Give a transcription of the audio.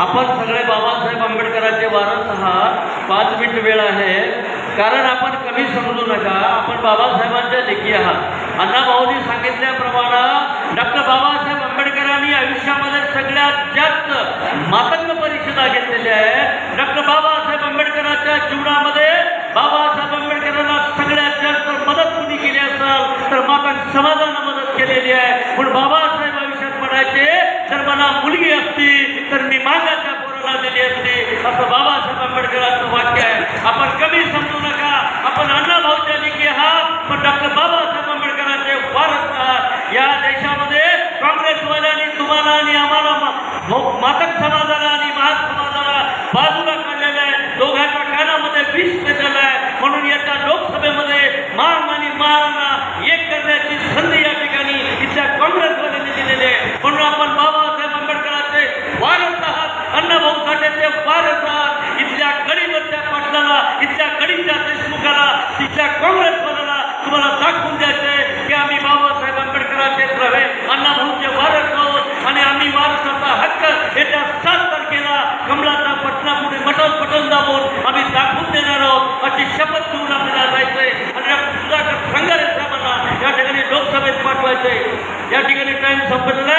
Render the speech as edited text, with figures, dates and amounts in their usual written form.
आपण सगळे बाबासाहेब आंबेडकरांचे वारस आहात. 5 मिनिट वेळ आहे, कारण आपण कमी समजू नका. आपण बाबासाहेबांच्या लेखी आहात. अण्णाभाऊंनी सांगितल्याप्रमाणे डॉक्टर बाबासाहेब आंबेडकरांनी आयुष्यामध्ये सगळ्यात जास्त मातंग परिषदा घेतलेल्या आहे. डॉक्टर बाबासाहेब आंबेडकरांच्या जीवनामध्ये बाबासाहेब आंबेडकरांना सगळ्यात जास्त मदत कुणी केली असेल तर मातंग समाजानं मदत केलेली आहे. पण बाबासाहेब आयुष्यात म्हणायचे, जर मला मुलगी असती तर मी मागाच्या पोराला दिली असती, असं बाबासाहेब आंबेडकरांचं वाक्य आहे. आपण कमी समजू नका. आपण अण्णाभाऊच्या लेखी आहात, पण डॉक्टर बाबासाहेब आंबेडकरांचे वारस आहात. या देशामध्ये काँग्रेसवाल्यांनी तुम्हाला आणि आम्हाला मातक समाजाला आणि महार समाजाला बाजूला काढलेलं आहे. दोघांच्या कानामध्ये विष पेटलेलं आहे. म्हणून येत्या लोकसभेमध्ये मान आणि मारांना एक करण्याची संधी या ठिकाणी इथल्या काँग्रेसवाल्यांनी दिलेली आहे. म्हणून आपण बाबासाहेब आंबेडकरांचे वारस आहात, अण्णाभाऊ साठेचे वारस आहात. इथल्या गडीवरच्या पाटलाला, इथल्या गडीच्या देशमुखाला, तिथल्या काँग्रेसवाल्याला तुम्हाला दाखवून द्यायचंय की आम्ही बाबासाहेब आंबेडकरांचे रवे अण्णाभाऊचे वारस आहोत आणि आम्ही वारसाचा हक्क येत्या 7 तारखेला कमलाचा पटनापुढे पटन दाबून आम्ही दाखवून देणार आहोत, अशी शपथ घेऊन आपल्याला जायचंय. आणि सुधाकर संघारे साहेबांना या ठिकाणी लोकसभेत पाठवायचंय. या ठिकाणी टाइम संपलेला